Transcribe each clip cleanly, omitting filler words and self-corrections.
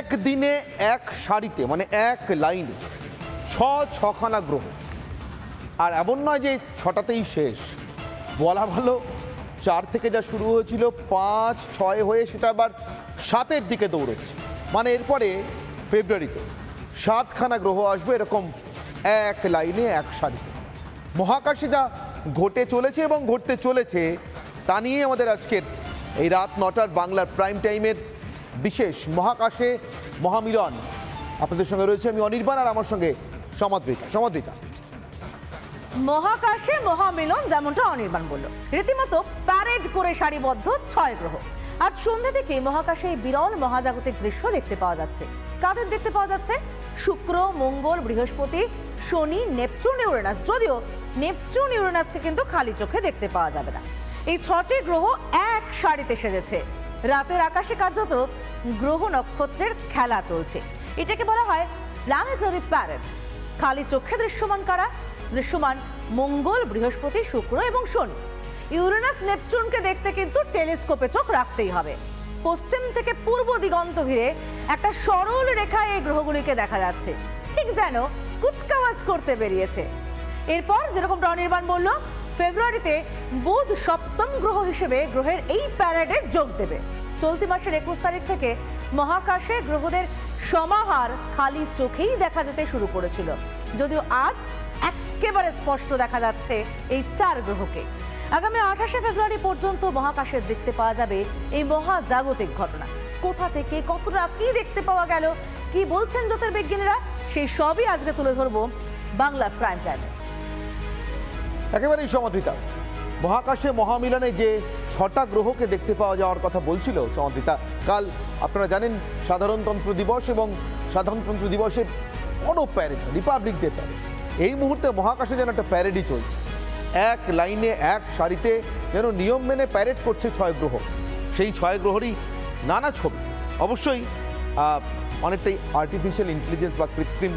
একদিনে এক সারিতে মানে এক লাইনে ছখানা গ্রহ। আর এমন নয় যে ছটাতেই শেষ, বলা ভালো 4 থেকে যা শুরু হয়েছিল 5, 6 হয়ে সেটা আবার 7-এর দিকে দৌড়চ্ছে। মানে এরপরে ফেব্রুয়ারিতে 7খানা গ্রহ আসবে এরকম এক লাইনে এক সারিতে। মহাকাশে যা ঘটে চলেছে এবং ঘটতে চলেছে তা নিয়ে আমাদের আজকের এই রাত 9টার বাংলার প্রাইম টাইমের বিশেষ মহাকাশে মহামিলন। আপনাদের সঙ্গে রয়েছে আমি অনির্বাণ, আর আমার সঙ্গে সমাদৃতা। মহাকাশে মহামিলন যেমনটা অনির্বাণ বলল, রীতিমতো প্যারেড করে সারিবদ্ধ 6 গ্রহ। আজ সন্ধ্যা থেকে মহাকাশে এই বিরল মহাজাগতিক দৃশ্য দেখতে পাওয়া যাচ্ছে। কাদের দেখতে পাওয়া যাচ্ছে? শুক্র, মঙ্গল, বৃহস্পতি, শনি, নেপচুন, ইউরেনাস। যদিও নেপচুন ইউরেনাসকে কিন্তু খালি চোখে দেখতে পাওয়া যাবে না। এই 6টি গ্রহ এক সারিতে সেজেছে। রাতের আকাশে কার্যত গ্রহ নক্ষত্রের খেলা চলছে। এটাকে বলা হয় প্ল্যানেটারি প্যারেড। খালি চোখে দৃশ্যমান কারা? দৃশ্যমান মঙ্গল, বৃহস্পতি, শুক্র এবং শনি। ইউরেনাস, নেপচুনকে দেখতে কিন্তু টেলিস্কোপে চোখ রাখতেই হবে। পশ্চিম থেকে পূর্ব দিগন্ত ঘিরে একটা সরল রেখায় এই গ্রহগুলিকে দেখা যাচ্ছে, ঠিক যেন কুচকাওয়াজ করতে বেরিয়েছে। এরপর যেরকমটা অনির্বাণ বলল, ফেব্রুয়ারিতে বুধ 7ম গ্রহ হিসেবে গ্রহের এই প্যারেডে যোগ দেবে। চলতি মাসের 21 তারিখ থেকে মহাকাশে গ্রহদের সমাহার খালি চোখেই দেখা যেতে শুরু করেছিল, যদিও আজ একেবারে স্পষ্ট দেখা যাচ্ছে এই 4 গ্রহকে। আগামী 28শে ফেব্রুয়ারি পর্যন্ত মহাকাশে দেখতে পাওয়া যাবে এই মহাজাগতিক ঘটনা। কোথা থেকে কতটা কি দেখতে পাওয়া গেল, কি বলছেন জ্যোতির্বিজ্ঞানীরা, সেই সবই আজকে তুলে ধরবো বাংলার প্রাইম টাইমে। একেবারেই সমাদৃতা, মহাকাশে মহামিলনে যে 6টা গ্রহকে দেখতে পাওয়া যাওয়ার কথা বলছিল সমাদৃতা, কাল আপনারা জানেন সাধারণতন্ত্র দিবস, এবং সাধারণতন্ত্র দিবসে বড় প্যারেড, রিপাবলিক ডে প্যারেড। এই মুহূর্তে মহাকাশে যেন একটা প্যারেডই চলছে। এক লাইনে এক সারিতে যেন নিয়ম মেনে প্যারেড করছে 6 গ্রহ। সেই 6 গ্রহরই নানা ছবি, অবশ্যই অনেকটাই আর্টিফিশিয়াল ইন্টেলিজেন্স বা কৃত্রিম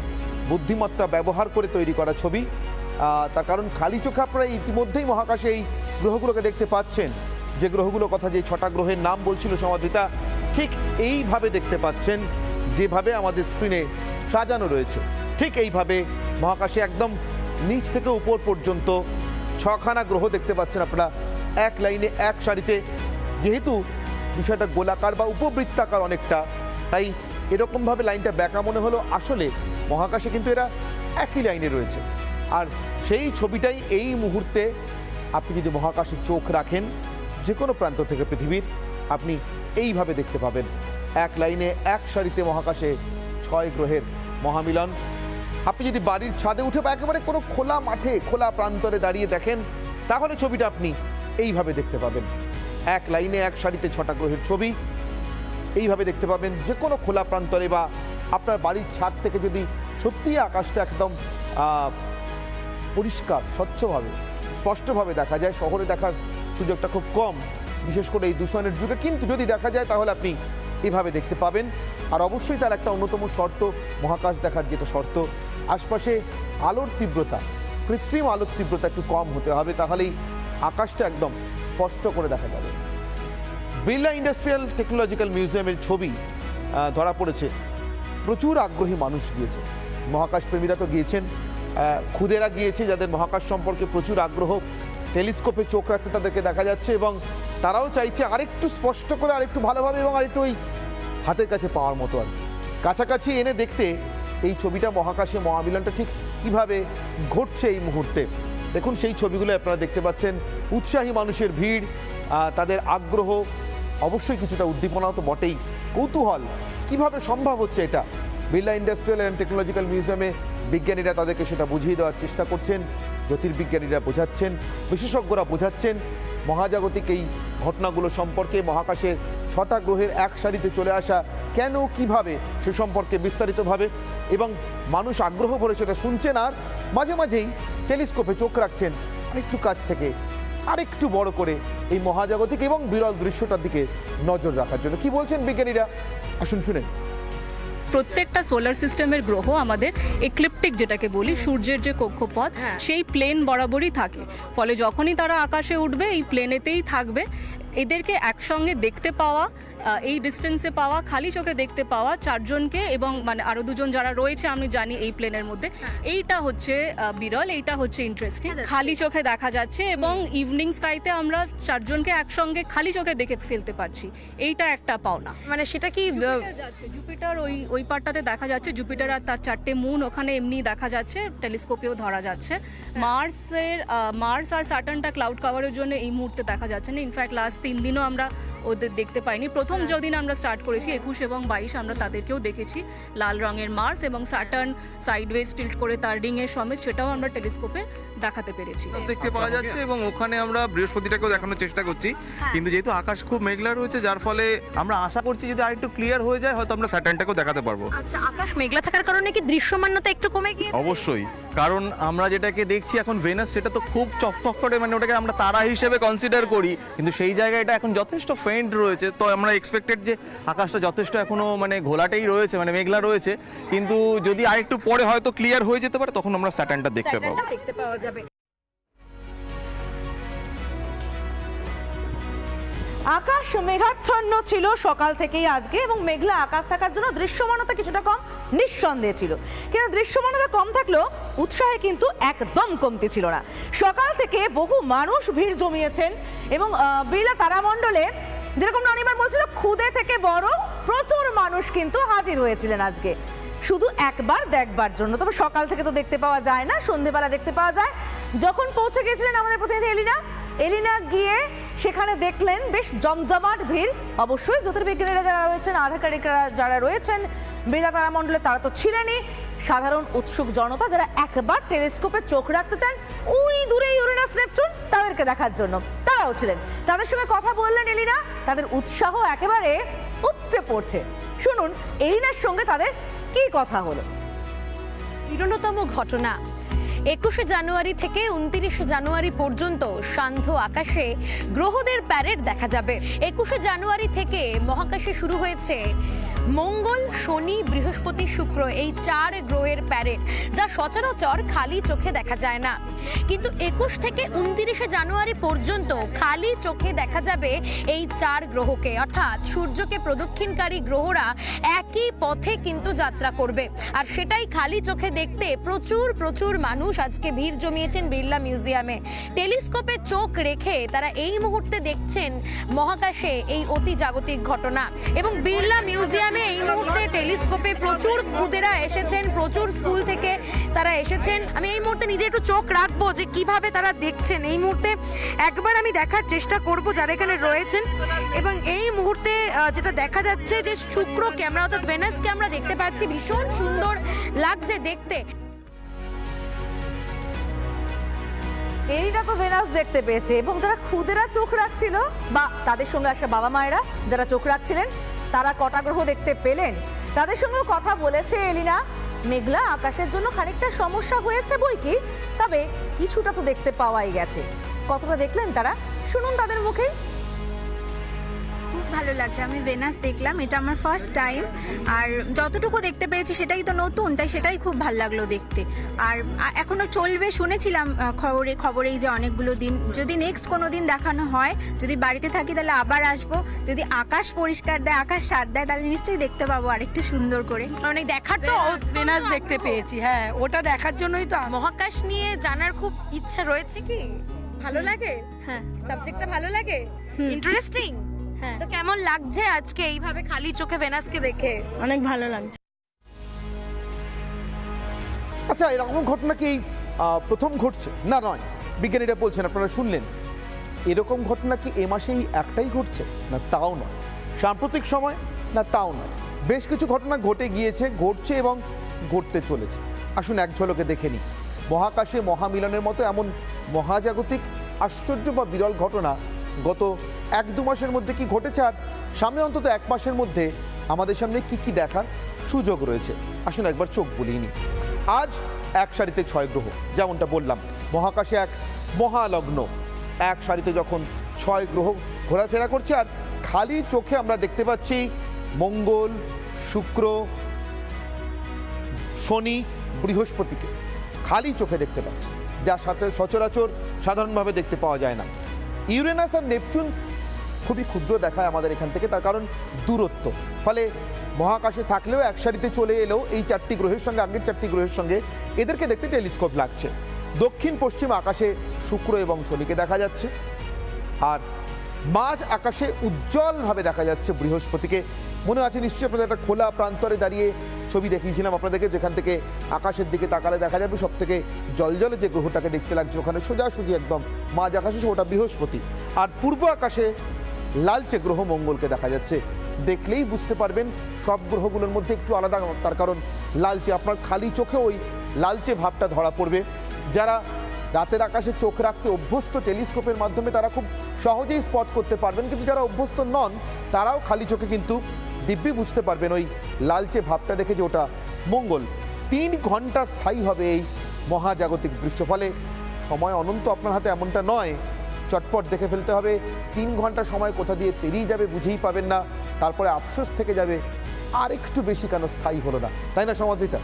বুদ্ধিমত্তা ব্যবহার করে তৈরি করা ছবি। তার কারণ খালি চোখে আপনারা ইতিমধ্যেই মহাকাশে এই গ্রহগুলোকে দেখতে পাচ্ছেন। যে গ্রহগুলোর কথা, যে 6টা গ্রহের নাম বলছিল সমাদৃতা, ঠিক এইভাবে দেখতে পাচ্ছেন, যেভাবে আমাদের স্ক্রিনে সাজানো রয়েছে ঠিক এইভাবে মহাকাশে একদম নিচ থেকে উপর পর্যন্ত 6খানা গ্রহ দেখতে পাচ্ছেন আপনারা এক লাইনে এক সারিতে। যেহেতু বিষয়টা গোলাকার বা উপবৃত্তাকার অনেকটা, তাই এরকমভাবে লাইনটা ব্যাকা মনে হলো। আসলে মহাকাশে কিন্তু এরা একই লাইনে রয়েছে। আর সেই ছবিটাই এই মুহূর্তে আপনি যদি মহাকাশে চোখ রাখেন যে কোনো প্রান্ত থেকে পৃথিবীর, আপনি এইভাবে দেখতে পাবেন এক লাইনে এক সারিতে মহাকাশে 6 গ্রহের মহামিলন। আপনি যদি বাড়ির ছাদে উঠে বা একেবারে কোনো খোলা মাঠে খোলা প্রান্তরে দাঁড়িয়ে দেখেন, তাহলে ছবিটা আপনি এইভাবে দেখতে পাবেন। এক লাইনে এক সারিতে 6টা গ্রহের ছবি এইভাবে দেখতে পাবেন যে কোনো খোলা প্রান্তরে, বা আপনার বাড়ির ছাদ থেকে যদি সত্যিই আকাশটা একদম পরিষ্কার স্বচ্ছভাবে স্পষ্টভাবে দেখা যায়। শহরে দেখার সুযোগটা খুব কম, বিশেষ করে এই দূষণের যুগে, কিন্তু যদি দেখা যায় তাহলে আপনি এভাবে দেখতে পাবেন। আর অবশ্যই তার একটা অন্যতম শর্ত, মহাকাশ দেখার যেটা শর্ত, আশপাশে আলোর তীব্রতা, কৃত্রিম আলোর তীব্রতা একটু কম হতে হবে, তাহলেই আকাশটা একদম স্পষ্ট করে দেখা যাবে। বিড়লা ইন্ডাস্ট্রিয়াল টেকনোলজিক্যাল মিউজিয়ামের ছবি ধরা পড়েছে। প্রচুর আগ্রহী মানুষ গিয়েছে, মহাকাশ প্রেমীরা তো গিয়েছেন, খুদেরা গিয়েছে যাদের মহাকাশ সম্পর্কে প্রচুর আগ্রহ। টেলিস্কোপে চোখ রাখতে তাদেরকে দেখা যাচ্ছে, এবং তারাও চাইছে আরেকটু স্পষ্ট করে, আরেকটু ভালোভাবে, এবং আরেকটু ওই হাতের কাছে পাওয়ার মতো আর কাছাকাছি এনে দেখতে এই ছবিটা মহাকাশে মহামিলনটা ঠিক কীভাবে ঘটছে এই মুহূর্তে। দেখুন সেই ছবিগুলো আপনারা দেখতে পাচ্ছেন, উৎসাহী মানুষের ভিড়, তাদের আগ্রহ, অবশ্যই কিছুটা উদ্দীপনাও তো বটেই, কৌতূহল কিভাবে সম্ভব হচ্ছে এটা। বিড়লা ইন্ডাস্ট্রিয়াল অ্যান্ড টেকনোলজিক্যাল মিউজিয়ামে বিজ্ঞানীরা তাদেরকে সেটা বুঝিয়ে দেওয়ার চেষ্টা করছেন, জ্যোতির্বিজ্ঞানীরা বোঝাচ্ছেন, বিশেষজ্ঞরা বোঝাচ্ছেন মহাজাগতিক এই ঘটনাগুলো সম্পর্কে। মহাকাশের 6টা গ্রহের এক সারিতে চলে আসা কেন, কিভাবে, সে সম্পর্কে বিস্তারিতভাবে, এবং মানুষ আগ্রহ ভরে সেটা শুনছেন, আর মাঝে মাঝেই টেলিস্কোপে চোখ রাখছেন আরেকটু কাছ থেকে, আরেকটু বড় করে এই মহাজাগতিক এবং বিরল দৃশ্যটার দিকে নজর রাখার জন্য। কি বলছেন বিজ্ঞানীরা, আসুন শুনেন। প্রত্যেকটা সোলার সিস্টেমের গ্রহ আমাদের এক্লিপ্টিক যেটাকে বলি, সূর্যের যে কক্ষপথ সেই প্লেন বরাবরই থাকে। ফলে যখনই তারা আকাশে উঠবে এই প্লেনেতেই থাকবে। এদেরকে একসঙ্গে দেখতে পাওয়া এই ডিস্টেন্সে পাওয়া, খালি চোখে দেখতে পাওয়া 4 জনকে এবং মানে আরো 2 জন যারা রয়েছে আমি জানি এই প্লেনের মধ্যে, এইটা হচ্ছে বিরল, এইটা হচ্ছে ইন্টারেস্টিং। খালি চোখে দেখা যাচ্ছে এবং ইভিনিং স্কাইতে আমরা 4 জনকে একসঙ্গে খালি চোখে দেখে ফেলতে পারছি, এইটা একটা পাওনা। মানে সেটা কি জুপিটার ওই পার্টটাতে দেখা যাচ্ছে, জুপিটার আর তার 4টে মুন ওখানে এমনি দেখা যাচ্ছে, টেলিস্কোপেও ধরা যাচ্ছে। মার্স আর স্যাটার্নটা ক্লাউড কাভারের জন্য এই মুহূর্তে দেখা যাচ্ছে না। ইনফ্যাক্ট লাস্ট 3 দিনও আমরা ওদের দেখতে পাইনি। প্রথম যেদিন আমরা স্টার্ট করেছি 21 এবং 22 আমরা তাদেরকেও দেখেছি, লাল রঙের মার্স এবং স্যাটার্ন সাইডওয়েজ টিল্ট করে তার রিং এর সমেত, সেটাও আমরা টেলিস্কোপে দেখাতে পেরেছি, দেখতে পাওয়া যাচ্ছে। এবং ওখানে আমরা বৃহস্পতিটাকেও দেখানোর চেষ্টা করছি, কিন্তু যেহেতু আকাশ খুব মেঘলা রয়েছে যার ফলে আমরা আশা করছি যদি আরেকটু ক্লিয়ার হয়ে যায় হয়তো আমরা স্যাটার্নটাকেও দেখাতে পারবো। আচ্ছা, আকাশ মেঘলা থাকার কারণে কি দৃশ্যমানতা একটু কমে গিয়েছে? অবশ্যই, কারণ আমরা যেটাকে দেখছি এখন ভেনাস, সেটা তো খুব চকচক করে, মানে ওটাকে আমরা তারা হিসেবে কনসিডার করি, কিন্তু সেই জায়গায় এটা এখন যথেষ্ট ফেন্ট রয়েছে। তো আমরা এক্সপেক্টেড যে আকাশটা যথেষ্ট এখনো মানে ঘোলাটেই রয়েছে, মানে মেঘলা রয়েছে, কিন্তু যদি আরেকটু পরে হয়তো ক্লিয়ার হয়ে যেতে পারে তখন আমরা স্যাটার্নটা দেখতে পাওয়া যাবে। আকাশ মেঘাচ্ছন্ন ছিল সকাল থেকেই আজকে, এবং মেঘলা আকাশ থাকার জন্য দৃশ্যমানতা কিছুটা কম নিঃসন্দেহে ছিল, কিন্তু দৃশ্যমানতা কম থাকলেও উৎসাহে কিন্তু একদম কমতি ছিল না। সকাল থেকে বহু মানুষ ভিড় জমিয়েছেন এবং বিড়লা তারামণ্ডলে যেরকম অনির্বাণ বলছিল খুদে থেকে বড় প্রচুর মানুষ কিন্তু হাজির হয়েছিলেন আজকে শুধু একবার দেখবার জন্য। তবে সকাল থেকে তো দেখতে পাওয়া যায় না, সন্ধেবেলা দেখতে পাওয়া যায়। যখন পৌঁছে গেছিলেন আমাদের প্রতিনিধি এলিনা গিয়ে সেখানে দেখলেন বেশ জমজমাট ভিড়। অবশ্যই জ্যোতির্বিজ্ঞানীরা যারা রয়েছেন, আধিকারিকরা যারা রয়েছেন বিড়লা তারামণ্ডলে, তারা তো ছিলেনই। সাধারণ উৎসুক জনতা যারা একবার টেলিস্কোপে চোখ রাখতে চান ওই দূরে ইউরেনাস নেপচুন তাদেরকে দেখার জন্য, তারাও ছিলেন। তাদের সঙ্গে কথা বললেন এলিনা, তাদের উৎসাহ একেবারে উপচে পড়ছে। শুনুন এলিনার সঙ্গে তাদের কি কথা হলো। বিরলতম ঘটনা, 21 জানুয়ারি থেকে 29 জানুয়ারি পর্যন্ত সান্ধ্য আকাশে গ্রহদের প্যারেড দেখা যাবে। 21 জানুয়ারি থেকে মহাকাশে শুরু হয়েছে মঙ্গল, শনি, বৃহস্পতি, শুক্র, এই 4 গ্রহের প্যারেড, যা সচরাচর খালি চোখে দেখা যায় না। কিন্তু 21 থেকে 29 জানুয়ারি পর্যন্ত খালি চোখে দেখা যাবে এই 4 গ্রহকে, অর্থাৎ সূর্যকে প্রদক্ষিণকারী গ্রহরা একই পথে কিন্তু যাত্রা করবে। আর সেটাই খালি চোখে দেখতে প্রচুর মানুষ আজকে ভিড় জমিয়েছেন বিড়লা মিউজিয়ামে। টেলিস্কোপে চোখ রেখে তারা এই মুহূর্তে দেখছেন মহাকাশে এই অতি জাগতিক ঘটনা। এবং বিড়লা মিউজিয়ামে এই মুহূর্তে টেলিস্কোপে প্রচুর খুদেরা এসেছেন, প্রচুর স্কুল থেকে তারা এসেছেন। আমি এই মুহূর্তে নিজে একটু চোখ রাখবো যে কিভাবে তারা দেখছেন। এই মুহূর্তে একবার আমি দেখার চেষ্টা করব যারা এখানে রয়েছেন। এবং এই মুহূর্তে যেটা দেখা যাচ্ছে যে শুক্রকে আমরা, অর্থাৎ ভেনাসকে আমরা দেখতে পাচ্ছি, ভীষণ সুন্দর লাগছে দেখতে। এরিনা তো ভেনাস দেখতে পেয়েছে, এবং যারা খুদেরা চোখ রাখছিল বা তাদের সঙ্গে আসা বাবা মায়েরা যারা চোখ রাখছিলেন তারা কটা গ্রহ দেখতে পেলেন তাদের সঙ্গেও কথা বলেছে এলিনা। মেঘলা আকাশের জন্য খানিকটা সমস্যা হয়েছে বই কি, তবে কিছুটা তো দেখতে পাওয়াই গেছে। কতটা দেখলেন তারা, শুনুন তাদের মুখেই। খুব ভালো লাগছে, আমি ভেনাস দেখলাম, এটা আমার ফার্স্ট টাইম। আর যতটুকু দেখতে পেরেছি সেটাই তো নতুন, তাই সেটাই খুব ভালো লাগলো দেখতে। আর এখনো চলবে, শুনেছিলাম খবরেই যে অনেকগুলো দিন, যদি নেক্সট কোনো দিন দেখানো হয়, যদি বাড়িতে থাকি তাহলে আবার আসবো। যদি আকাশ পরিষ্কার দেয়, আকাশ সাথ দেয়, তাহলে নিশ্চয়ই দেখতে পাবো আরেকটু সুন্দর করে। অনেক দেখার তো ভেনাস দেখতে পেয়েছি, হ্যাঁ ওটা দেখার জন্যই তো। মহাকাশ নিয়ে জানার খুব ইচ্ছা রয়েছে কি? ভালো লাগে? হ্যাঁ, সাবজেক্টটা ভালো লাগে, ইন্টারেস্টিং। হ্যাঁ। তো কেমন লাগছে আজকে এইভাবে খালি চোখে ভেনাসকে দেখে? অনেক ভালো লাগছে। আচ্ছা, এরকম ঘটনা কি প্রথম ঘটছে? না, নয়, বিজ্ঞানীরা বলছেন, আপনারা শুনলেন। এরকম ঘটনা কি এ মাসেই একটাই ঘটছে? না, তাও নয়। সাম্প্রতিক সময়? না, তাও নয়। বেশ কিছু ঘটনা ঘটে গিয়েছে, ঘটছে এবং ঘটতে চলেছে। আসুন এক ঝলকে দেখে নিই। মহাকাশে মহামিলনের মতো এমন মহাজাগতিক আশ্চর্য বা বিরল ঘটনা গত 1-2 মাসের মধ্যে কি ঘটেছে, আর সামনে অন্তত 1 মাসের মধ্যে আমাদের সামনে কি কি দেখার সুযোগ রয়েছে। আসুন একবার চোখ বুলিয়ে নিই। আজ এক সারিতে 6 গ্রহ, যেমনটা বললাম, মহাকাশে এক মহালগ্ন। এক সারিতে যখন 6 গ্রহ ঘোরাফেরা করছে, আর খালি চোখে আমরা দেখতে পাচ্ছি মঙ্গল, শুক্র, শনি, বৃহস্পতিকে খালি চোখে দেখতে পাচ্ছি, যা সচরাচর সাধারণভাবে দেখতে পাওয়া যায় না। ইউরেনাস আর নেপচুন খুবই ক্ষুদ্র দেখায় আমাদের এখান থেকে, তার কারণ দূরত্ব। ফলে মহাকাশে থাকলেও এক সারিতে চলে এলেও এই 4টি গ্রহের সঙ্গে, আগের 4টি গ্রহের সঙ্গে এদেরকে দেখতে টেলিস্কোপ লাগছে। দক্ষিণ পশ্চিম আকাশে শুক্র এবং শনিকে দেখা যাচ্ছে, আর মাঝ আকাশে উজ্জ্বলভাবে দেখা যাচ্ছে বৃহস্পতিকে। মনে আছে নিশ্চয়ই আপনাদের একটা খোলা প্রান্তরে দাঁড়িয়ে ছবি দেখিয়েছিলাম আপনাদেরকে, যেখান থেকে আকাশের দিকে তাকালে দেখা যাবে সব থেকে জলজলে যে গ্রহটাকে দেখতে লাগছে ওখানে সোজাসুজি একদম মাঝ আকাশে, ওটা বৃহস্পতি। আর পূর্ব আকাশে লালচে গ্রহ মঙ্গলকে দেখা যাচ্ছে। দেখলেই বুঝতে পারবেন সব গ্রহগুলোর মধ্যে একটু আলাদা, তার কারণ লালচে। আপনার খালি চোখে ওই লালচে ভাবটা ধরা পড়বে। যারা রাতের আকাশে চোখ রাখতে অভ্যস্ত টেলিস্কোপের মাধ্যমে তারা খুব সহজেই স্পট করতে পারবেন, কিন্তু যারা অভ্যস্ত নন তারাও খালি চোখে কিন্তু দিব্যি বুঝতে পারবেন ওই লালচে ভাবটা দেখে যে ওটা মঙ্গল। 3 ঘন্টা স্থায়ী হবে এই মহাজাগতিক দৃশ্য। ফলে সময় অনন্ত আপনার হাতে এমনটা নয়, চটপট দেখে ফেলতে হবে। 3 ঘন্টা সময় কোথা দিয়ে পেরিয়ে যাবে বুঝেই পাবেন না, তারপরে আফসোস থেকে যাবে আর একটু বেশি কেন স্থায়ী হলো না, তাই না সমাদৃতা?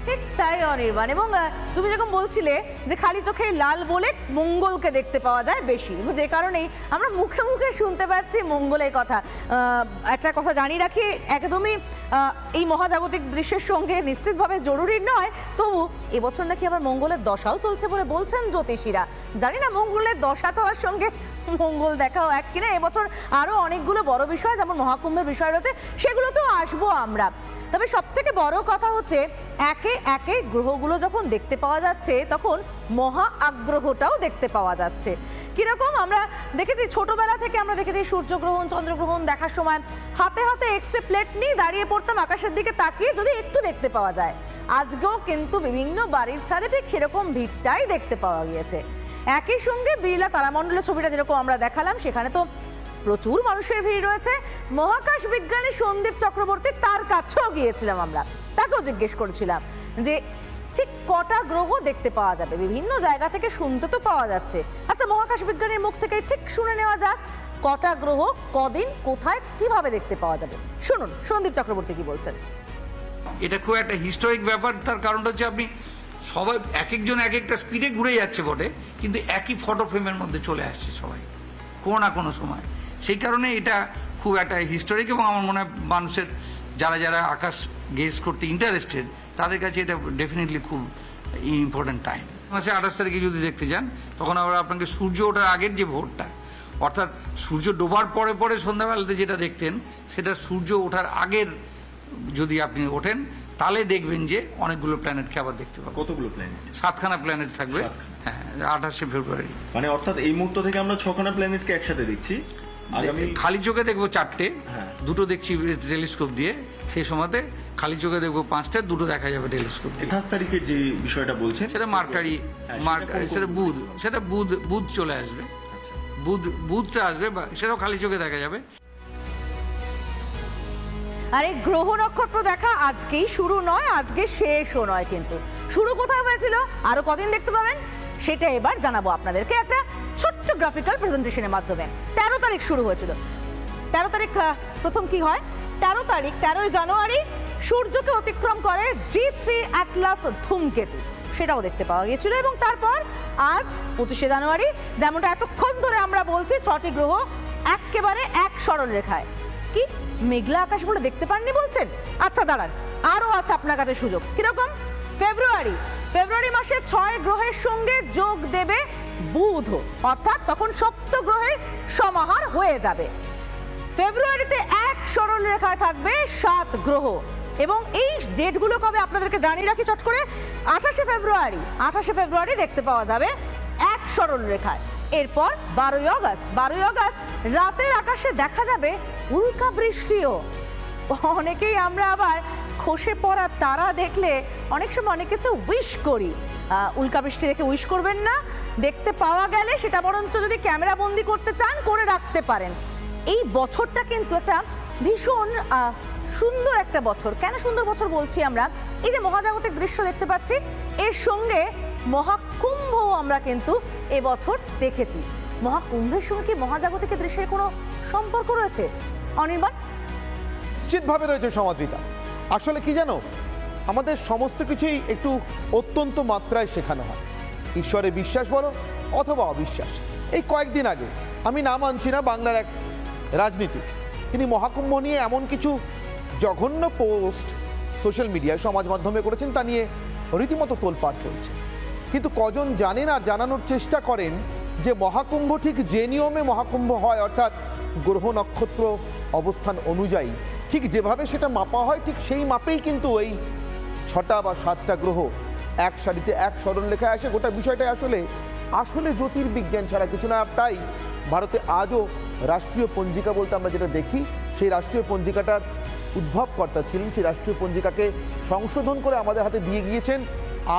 ঠিক তাই অনির্বাণ। এবং তুমি যখন বলছিলে যে খালি চোখে লাল বলে মঙ্গলকে দেখতে পাওয়া যায় বেশি, যে কারণেই আমরা মুখে মুখে শুনতে পাচ্ছি মঙ্গলের কথা। একটা কথা জানিয়ে রাখি, একদমই এই মহাজাগতিক দৃশ্যের সঙ্গে নিশ্চিতভাবে জরুরি নয়, তবু এবছর নাকি আবার মঙ্গলের দশাও চলছে বলে বলছেন জ্যোতিষীরা। জানি না মঙ্গলের দশা হওয়ার সঙ্গে মঙ্গল দেখাও এক কিনা। এবছর আরও অনেকগুলো বড় বিষয় যেমন মহাকুম্ভের বিষয় রয়েছে, সেগুলোতেও আসবো আমরা। তবে সব থেকে বড় কথা হচ্ছে একে একে গ্রহগুলো যখন দেখতে পাওয়া যাচ্ছে তখন মহা আগ্রহটাও দেখতে পাওয়া যাচ্ছে। কিরকম আমরা দেখেছি ছোটবেলা থেকে, আমরা দেখেছি সূর্যগ্রহণ চন্দ্রগ্রহণ দেখার সময় হাতে হাতে এক্সরে প্লেট নিয়ে দাঁড়িয়ে পড়তাম আকাশের দিকে তাকিয়ে যদি একটু দেখতে পাওয়া যায়। আজকেও কিন্তু বিভিন্ন বাড়ির ছাদে ঠিক সেরকম ভিড়টাই দেখতে পাওয়া গিয়েছে। একই সঙ্গে বিড়লা তারামণ্ডলের ছবিটা যেরকম আমরা দেখালাম, সেখানে তো প্রচুর মানুষের ভিড় রয়েছে। মহাকাশ বিজ্ঞানী সন্দীপ চক্রবর্তী, তার কাছেও গিয়েছিলাম আমরা, তাকেও জিজ্ঞেস করেছিলাম যে ঠিক কটা গ্রহ দেখতে পাওয়া যাবে। বিভিন্ন জায়গা থেকে শুনতে তো পাওয়া যাচ্ছে, আচ্ছা মহাকাশ বিজ্ঞানীর মুখ থেকে ঠিক শুনে নেওয়া যাক কটা গ্রহ কদিন কোথায় কিভাবে দেখতে পাওয়া যাবে। শুনুন সন্দীপ চক্রবর্তী কি বলছেন। এটা খুব একটা হিস্টোরিক ব্যাপার, তার কারণটা হচ্ছে আপনি সবাই এক একজন এক একটা স্পিডে ঘুরে যাচ্ছে বটে, কিন্তু একই ফটো ফ্রেমের মধ্যে চলে আসছে সবাই কোনো না কোনো সময়। সেই কারণে এটা খুব একটা হিস্টোরিক, এবং আমার মনে হয় মানুষের যারা যারা আকাশ গেজ করতে ইন্টারেস্টেড তাদের কাছে এটা ডেফিনেটলি খুব ইম্পর্ট্যান্ট টাইম। মাসে 28 তারিখে যদি দেখতে যান তখন আবার আপনাকে সূর্য ওঠার আগের যে ভোরটা, অর্থাৎ সূর্য ডোবার পরে পরে সন্ধ্যাবেলাতে যেটা দেখতেন সেটা সূর্য ওঠার আগের যদি আপনি ওঠেন তাহলে দেখবেন যে অনেকগুলো প্ল্যানেটকে আবার দেখতে পাবেন। কতগুলো প্ল্যানেট? 7খানা প্ল্যানেট থাকবে, হ্যাঁ 28শে ফেব্রুয়ারি। মানে অর্থাৎ এই মুহূর্ত থেকে আমরা 6খানা প্ল্যানেটকে একসাথে দেখছি। খালি চোখে দেখবো 4টে, হ্যাঁ। 2টো দেখছি টেলিস্কোপ দিয়ে। সেই সময়তে খালি চোখে দেখবো 5টে, 2টো দেখা যাবে টেলিস্কোপ দিয়ে। 28 তারিখের যে বিষয়টা বলছেন সেটা মার্কারি, সেটা বুধ চলে আসবে, বুধটা আসবে, বা সেটাও খালি চোখে দেখা যাবে। আর এই গ্রহ নক্ষত্র দেখা আজকেই শুরু নয়, আজকে শেষও নয়, কিন্তু শুরু কোথায় হয়েছিল আরো কদিন দেখতে পাবেন সেটা এবার জানাবো আপনাদেরকে একটা ছোট্ট গ্রাফিক্যাল প্রেজেন্টেশনের মাধ্যমে। 13 তারিখ শুরু হয়েছিল। 13 তারিখ প্রথম কি হয়, 13ই জানুয়ারি সূর্যকে অতিক্রম করে G3 অ্যাটলাস ধূমকেতু, সেটাও দেখতে পাওয়া গিয়েছিল। এবং তারপর আজ 25শে জানুয়ারি, যেমনটা এতক্ষণ ধরে আমরা বলছি, 6টি গ্রহ একেবারে এক সরল রেখায়। কি মেঘলা আকাশ বলে দেখতে পাননি বলছেন? আচ্ছা দাঁড়ান, আরও আছে আপনার কাছে সুযোগ। কিরকম? ফেব্রুয়ারি মাসে 6 গ্রহের সঙ্গে যোগ দেবে বুধ, অর্থাৎ তখন সপ্ত গ্রহের সমাহার হয়ে যাবে। ফেব্রুয়ারিতে এক সরল রেখায় থাকবে 7 গ্রহ। এবং এই ডেটগুলো কবে আপনাদেরকে জানিয়ে রাখি চট করে, 28শে ফেব্রুয়ারি দেখতে পাওয়া যাবে এক সরল রেখায়। এরপর 12ই আগস্ট রাতের আকাশে দেখা যাবে উল্কা বৃষ্টিও। অনেকেই আমরা আবার খসে পড়া তারা দেখলে অনেক সময় অনেক কিছু উইশ করি, উল্কা বৃষ্টি দেখে উইশ করবেন না, দেখতে পাওয়া গেলে সেটা বরঞ্চ যদি ক্যামেরা বন্দি করতে চান করে রাখতে পারেন। এই বছরটা কিন্তু একটা ভীষণ সুন্দর একটা বছর। কেন সুন্দর বছর বলছি আমরা, এই যে মহাজাগতিক দৃশ্য দেখতে পাচ্ছি এর সঙ্গে মহাকুম্ভও আমরা কিন্তু এবছর দেখেছি। মহাকুম্ভের সঙ্গে কি মহাজাগতিক দৃশ্যের কোনো সম্পর্ক রয়েছে অনির্বাণ? নিশ্চিতভাবে রয়েছে সমাদৃতা। আসলে কি জানো, আমাদের সমস্ত কিছুই একটু অত্যন্ত মাত্রায় শেখানো হয়। ঈশ্বরে বিশ্বাস বলো অথবা অবিশ্বাস। এই কয়েকদিন আগে আমি নাম আনছি না, বাংলার এক রাজনীতিক, তিনি মহাকুম্ভ নিয়ে এমন কিছু জঘন্য পোস্ট সোশ্যাল মিডিয়ায় সমাজ মাধ্যমে করেছেন, তা নিয়ে রীতিমতো তোলপাড় চলছে। কিন্তু কজন জানেন আর জানানোর চেষ্টা করেন যে মহাকুম্ভ ঠিক যে নিয়মে মহাকুম্ভ হয়, অর্থাৎ গ্রহ নক্ষত্র অবস্থান অনুযায়ী ঠিক যেভাবে সেটা মাপা হয়, ঠিক সেই মাপেই কিন্তু ওই 6টা বা 7টা গ্রহ এক সারিতে এক সরলরেখায় আসে। গোটা বিষয়টা আসলে জ্যোতির্বিজ্ঞান ছাড়া কিছু না। আর তাই ভারতে আজও রাষ্ট্রীয় পঞ্জিকা বলতে আমরা যেটা দেখি, সেই রাষ্ট্রীয় পঞ্জিকাটার উদ্ভবকর্তা ছিলেন, সেই রাষ্ট্রীয় পঞ্জিকাকে সংশোধন করে আমাদের হাতে দিয়ে গিয়েছেন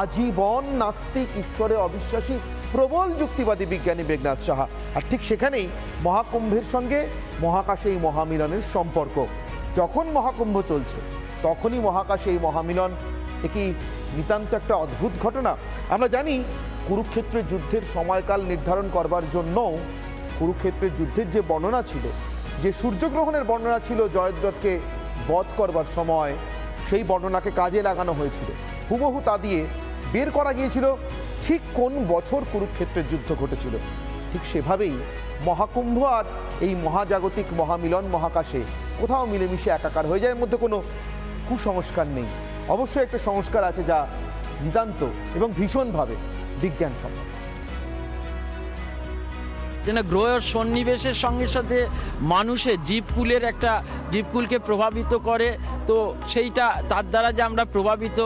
আজীবন নাস্তিক, ঈশ্বরে অবিশ্বাসী, প্রবল যুক্তিবাদী বিজ্ঞানী মেঘনাদ সাহা। আর ঠিক সেখানেই মহাকুম্ভের সঙ্গে মহাকাশে এই মহামিলনের সম্পর্ক। যখন মহাকুম্ভ চলছে তখনই মহাকাশে এই মহামিলন, একই নিতান্ত একটা অদ্ভুত ঘটনা। আমরা জানি কুরুক্ষেত্রের যুদ্ধের সময়কাল নির্ধারণ করবার জন্য কুরুক্ষেত্রের যুদ্ধের যে বর্ণনা ছিল, যে সূর্যগ্রহণের বর্ণনা ছিল জয়দ্রথকে বধ করবার সময়, সেই বর্ণনাকে কাজে লাগানো হয়েছিল। হুবহু তা দিয়ে বের করা গিয়েছিল ঠিক কোন বছর কুরুক্ষেত্রের যুদ্ধ ঘটেছিল। ঠিক সেভাবেই মহাকুম্ভ আর এই মহাজাগতিক মহামিলন মহাকাশে কোথাও মিলেমিশে একাকার হয়ে যায়। এর মধ্যে কোনো কুসংস্কার নেই, অবশ্যই একটা সংস্কার আছে যা নিতান্ত এবং ভীষণভাবে বিজ্ঞানসম্মত। যেন গ্রহের সন্নিবেশের সঙ্গে সাথে মানুষের জীবকুলকে প্রভাবিত করে, তো সেইটা তার দ্বারা যে আমরা প্রভাবিত,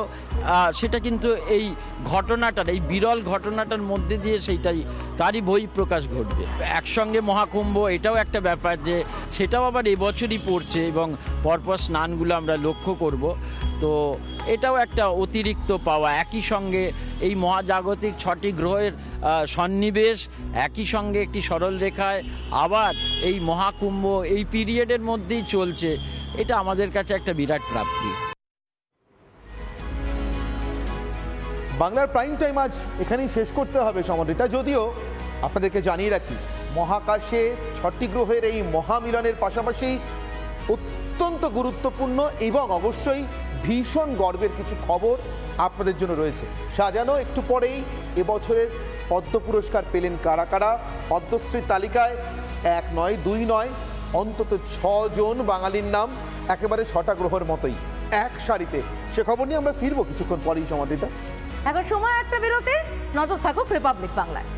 সেটা কিন্তু এই ঘটনাটার, এই বিরল ঘটনাটার মধ্যে দিয়ে তারই বহিঃপ্রকাশ ঘটবে। একসঙ্গে মহাকুম্ভ, এটাও একটা ব্যাপার যে সেটাও আবার এবছরই পড়ছে এবং পরপর স্নানগুলো আমরা লক্ষ্য করব। তো এটাও একটা অতিরিক্ত পাওয়া, একই সঙ্গে এই মহাজাগতিক 6টি গ্রহের সন্নিবেশ একই সঙ্গে একটি সরল রেখায়, আবার এই মহাকুম্ভ এই পিরিয়ডের মধ্যেই চলছে, এটা আমাদের কাছে একটা বিরাট প্রাপ্তি। বাংলার প্রাইম টাইম আজ এখানেই শেষ করতে হবে সমন্বিতা। যদিও আপনাদেরকে জানিয়ে রাখি, মহাকাশে 6টি গ্রহের এই মহামিলনের পাশাপাশি অত্যন্ত গুরুত্বপূর্ণ এবং অবশ্যই ভীষণ গর্বের কিছু খবর আপনাদের জন্য রয়েছে সাজানো। একটু পরেই এবছরের পদ্ম পুরস্কার পেলেন কারা কারা। পদ্মশ্রীর তালিকায় 1 নয় 2 নয়, অন্তত 6 জন বাঙালির নাম, একেবারে 6টা গ্রহের মতোই এক সারিতে। সে খবর নিয়ে আমরা ফিরবো কিছুক্ষণ পরেই সমাদিতা। এখন সময় একটা বিরতির, নজর থাকুক রিপাবলিক বাংলায়।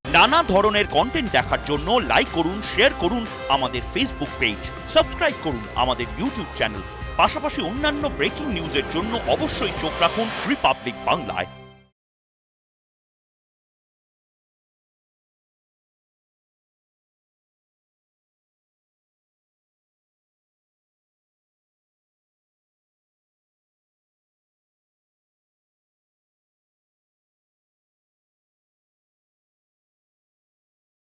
নানা ধরনের কন্টেন্ট দেখার জন্য লাইক করুন, শেয়ার করুন আমাদের ফেসবুক পেজ, সাবস্ক্রাইব করুন আমাদের ইউটিউব চ্যানেল। পাশাপাশি অন্যান্য ব্রেকিং নিউজের জন্য অবশ্যই চোখ রাখুন রিপাবলিক বাংলায়।